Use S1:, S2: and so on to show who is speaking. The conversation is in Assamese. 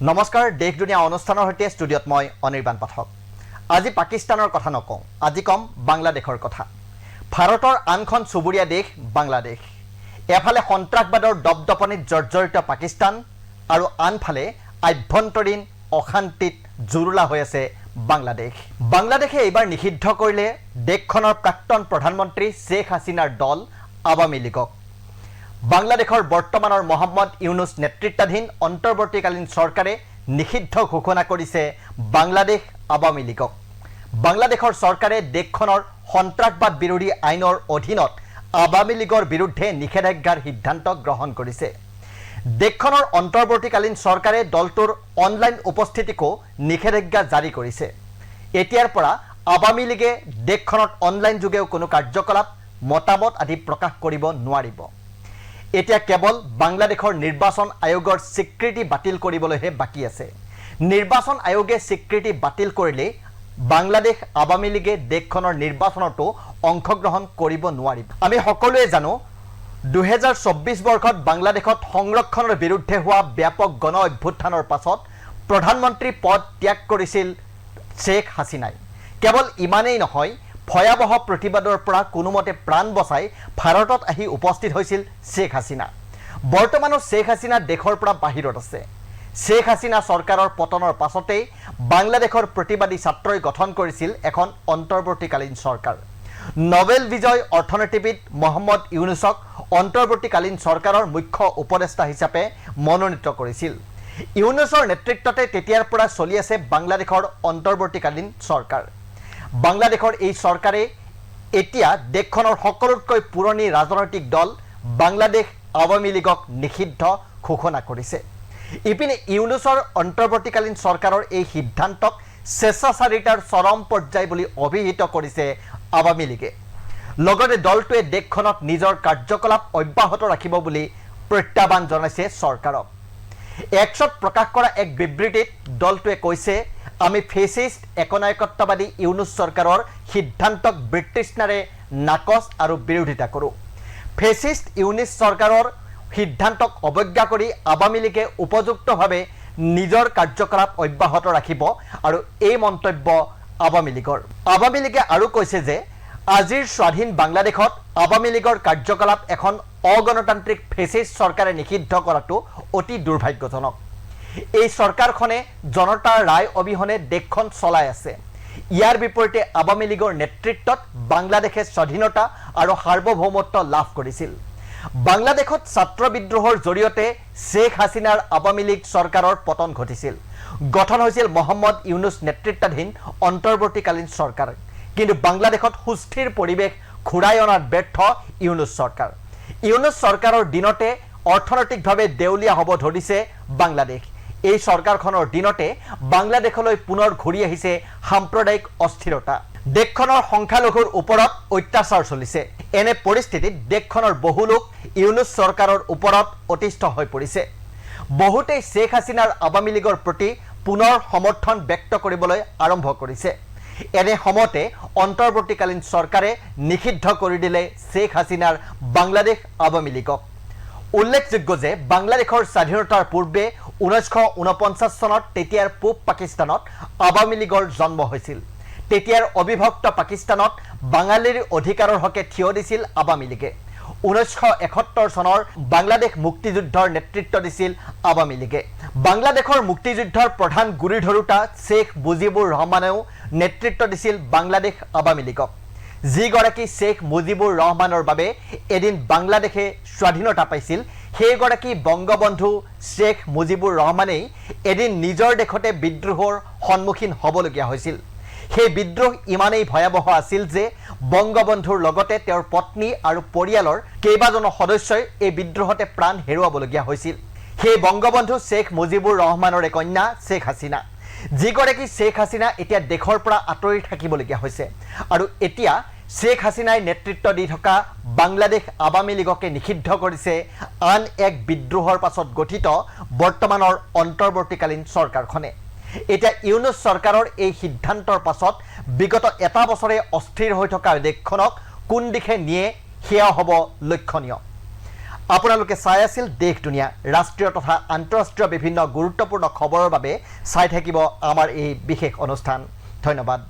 S1: নমস্কাৰ দেশ দুনিয়া অনুষ্ঠানৰ সৈতে ষ্টুডিঅ'ত মই অনিৰ্বাণ পাঠক। আজি পাকিস্তানৰ কথা নকওঁ, আজি কম বাংলাদেশৰ কথা। ভাৰতৰ আনখন চুবুৰীয়া দেশ বাংলাদেশ। এফালে সন্ত্ৰাসবাদৰ দপদপনিত জৰ্জৰিত পাকিস্তান আৰু আনফালে আভ্যন্তৰীণ অশান্তিত জুৰুলা হৈ আছে বাংলাদেশ। বাংলাদেশে এইবাৰ নিষিদ্ধ কৰিলে দেশখনৰ প্ৰাক্তন প্ৰধানমন্ত্ৰী শ্বেখ হাছিনাৰ দল আৱামী লীগক। বাংলাদেশৰ বৰ্তমানৰ মহম্মদ ইউনুছ নেতৃত্বাধীন অন্তৰ্বৰ্তীকালীন চৰকাৰে নিষিদ্ধ ঘোষণা কৰিছে বাংলাদেশ আৱামী লীগক। বাংলাদেশৰ চৰকাৰে দেশখনৰ সন্ত্ৰাসবাদ বিৰোধী আইনৰ অধীনত আৱামী লীগৰ বিৰুদ্ধে নিষেধাজ্ঞাৰ সিদ্ধান্ত গ্ৰহণ কৰিছে। দেশখনৰ অন্তৰ্বৰ্তীকালীন চৰকাৰে দলটোৰ অনলাইন উপস্থিতিকো নিষেধাজ্ঞা জাৰি কৰিছে। এতিয়াৰ পৰা আৱামী লীগে দেশখনত অনলাইন যোগেও কোনো কাৰ্যকলাপ মতামত আদি প্ৰকাশ কৰিব নোৱাৰিব। এতিয়া কেৱল বাংলাদেশৰ নিৰ্বাচন আয়োগৰ স্বীকৃতি বাতিল কৰিবলৈহে বাকী আছে। নিৰ্বাচন আয়োগে স্বীকৃতি বাতিল কৰিলে বাংলাদেশ আৱামী লীগে দেশখনৰ নিৰ্বাচনতো অংশগ্ৰহণ কৰিব নোৱাৰিব। আমি সকলোৱে জানো 2024 বৰ্ষত বাংলাদেশত সংৰক্ষণৰ বিৰুদ্ধে হোৱা ব্যাপক গণ অভ্যুত্থানৰ পাছত প্ৰধানমন্ত্ৰী পদ ত্যাগ কৰিছিল শ্বেখ হাছিনাই। কেৱল ইমানেই নহয়, ভয়াৱহ প্ৰতিবাদৰ পৰা কোনোমতে প্ৰাণ বচাই ভাৰতত আহি উপস্থিত হৈছিল শ্বেখ হাছিনা। বৰ্তমানো শ্বেখ হাছিনা দেশৰ পৰা বাহিৰত আছে। শ্বেখ হাছিনা চৰকাৰৰ পতনৰ পাছতেই বাংলাদেশৰ প্ৰতিবাদী ছাত্ৰই গঠন কৰিছিল এখন অন্তৰ্বৰ্তীকালীন চৰকাৰ। নোবেল বিজয় অৰ্থনীতিবিদ মহম্মদ ইউনুছক অন্তৰ্বৰ্তীকালীন চৰকাৰৰ মুখ্য উপদেষ্টা হিচাপে মনোনীত কৰিছিল। ইউনুছৰ নেতৃত্বতে তেতিয়াৰ পৰা চলি আছে বাংলাদেশৰ অন্তৰ্বৰ্তীকালীন চৰকাৰ। বাংলাদেশৰ এই চৰকাৰে এতিয়া দেশখনৰ সকলোতকৈ পুৰণি ৰাজনৈতিক দল বাংলাদেশ আৱামী লীগক নিষিদ্ধ ঘোষণা কৰিছে। ইপিনে ইউনুছৰ অন্তৰ্বৰ্তীকালীন চৰকাৰৰ এই সিদ্ধান্তক স্বেচ্ছাচাৰিতাৰ চৰম পৰ্যায় বুলি অভিহিত কৰিছে আৱামী লীগে। লগতে দলটোৱে দেশখনত নিজৰ কাৰ্যকলাপ অব্যাহত ৰাখিব বুলি প্ৰত্যাহ্বান জনাইছে চৰকাৰক। এক্সত প্ৰকাশ কৰা এক বিবৃতিত দলটোৱে কৈছে, আমি ফেচিষ্ট একনায়কত্ববাদী ইউনুছ চৰকাৰৰ সিদ্ধান্তক বিতৃষ্ণাৰে নাকচ আৰু বিৰোধিতা কৰোঁ। ফেচিষ্ট ইউনুছ চৰকাৰৰ সিদ্ধান্তক অৱজ্ঞা কৰি আৱামী লীগে উপযুক্তভাৱে নিজৰ কাৰ্যকলাপ অব্যাহত ৰাখিব আৰু এই মন্তব্য আৱামী লীগৰ। আৱামী লীগে আৰু কৈছে যে আজিৰ স্বাধীন বাংলাদেশত আৱামী লীগৰ কাৰ্যকলাপ এখন অগণতান্ত্ৰিক ফেচিষ্ট চৰকাৰে নিষিদ্ধ কৰাটো অতি দুৰ্ভাগ্যজনক। এই চৰকাৰখনে জনতাৰ ৰায় অবিহনে দেশখন চলাই আছে। ইয়াৰ বিপৰীতে আৱামী লীগৰ নেতৃত্বত বাংলাদেশে স্বাধীনতা আৰু সাৰ্বভৌমত্ব লাভ কৰিছিল। বাংলাদেশত ছাত্ৰ বিদ্ৰোহৰ জৰিয়তে শ্বেখ হাছিনাৰ আৱামী লীগ চৰকাৰৰ পতন ঘটিছিল। গঠন হৈছিল মহম্মদ ইউনুছ নেতৃত্বাধীন অন্তৰ্বৰ্তীকালীন চৰকাৰ। কিন্তু বাংলাদেশত সুস্থিৰ পৰিৱেশ ঘূৰাই অনাত ব্যৰ্থ ইউনুছ চৰকাৰ। ইউনুছ চৰকাৰৰ দিনতে অৰ্থনৈতিকভাৱে দেউলীয়া হ'ব ধৰিছে বাংলাদেশ। এই চৰকাৰখনৰ দিনতে বাংলাদেশলৈ পুনৰ ঘূৰি আহিছে সাম্প্ৰদায়িক অস্থিৰতা। দেশখনৰ সংখ্যালঘুৰ ওপৰত অত্যাচাৰ চলিছে। এনে পৰিস্থিতিত দেশখনৰ বহু লোক ইউনুছ চৰকাৰৰ ওপৰত অতিষ্ঠ হৈ পৰিছে। বহুতেই শ্বেখ হাছিনাৰ আৱামী লীগৰ প্ৰতি পুনৰ সমৰ্থন ব্যক্ত কৰিবলৈ আৰম্ভ কৰিছে। এনে সময়তে অন্তৰ্বৰ্তীকালীন চৰকাৰে নিষিদ্ধ কৰি দিলে শ্বেখ হাছিনাৰ বাংলাদেশ আৱামী লীগক। উল্লেখযোগ্য যে বাংলাদেশৰ স্বাধীনতাৰ পূৰ্বে 1949 চনত তেতিয়াৰ পূব পাকিস্তানত আৱামী লীগৰ জন্ম হৈছিল। তেতিয়াৰ অবিভক্ত পাকিস্তানত বাঙালীৰ অধিকাৰৰ হকে থিয় দিছিল আৱামী লীগে। 1971 চনৰ বাংলাদেশ মুক্তিযুদ্ধৰ নেতৃত্ব দিছিল আৱামী লীগে। বাংলাদেশৰ মুক্তিযুদ্ধৰ প্ৰধান গুৰি ধৰোঁতা শ্বেখ মুজিবুৰ ৰহমানেও নেতৃত্ব দিছিল বাংলাদেশ আৱামী লীগক। যিগৰাকী শ্বেখ মুজিবুৰ ৰহমানৰ বাবে এদিন বাংলাদেশে স্বাধীনতা পাইছিল, সেইগৰাকী বংগবন্ধু শ্বেখ মুজিবুৰ ৰহমানেই এদিন নিজৰ দেশতে বিদ্ৰোহৰ সন্মুখীন হ'বলগীয়া হৈছিল। সেই বিদ্ৰোহ ইমানেই ভয়াৱহ আছিল যে বংগবন্ধুৰ লগতে তেওঁৰ পত্নী আৰু পৰিয়ালৰ কেইবাজনো সদস্যই এই বিদ্ৰোহতে প্ৰাণ হেৰুৱাবলগীয়া হৈছিল। সেই বংগবন্ধু শ্বেখ মুজিবুৰ ৰহমানৰে কন্যা শ্বেখ হাছিনা, যিগৰাকী শ্বেখ হাছিনা এতিয়া দেশৰ পৰা আঁতৰি থাকিবলগীয়া হৈছে। আৰু এতিয়া শ্বেখ হাছিনাই নেতৃত্ব দি থকা বাংলাদেশ আৱামী লীগকে নিষিদ্ধ কৰিছে আন এক বিদ্ৰোহৰ পাছত গঠিত বৰ্তমানৰ অন্তৰ্বৰ্তীকালীন চৰকাৰখনে। এতিয়া ইউনুছ চৰকাৰৰ এই সিদ্ধান্তৰ পাছত বিগত এটা বছৰে অস্থিৰ হৈ থকা দেশখনক কোন দিশে নিয়ে সেয়া হ'ব লক্ষণীয়। আপোনালোকে চাই আছিল দেশ দুনিয়া ৰাষ্ট্ৰীয় তথা আন্তঃৰাষ্ট্ৰীয় বিভিন্ন গুৰুত্বপূৰ্ণ খবৰৰ বাবে চাই থাকিব আমাৰ এই বিশেষ অনুষ্ঠান। ধন্যবাদ।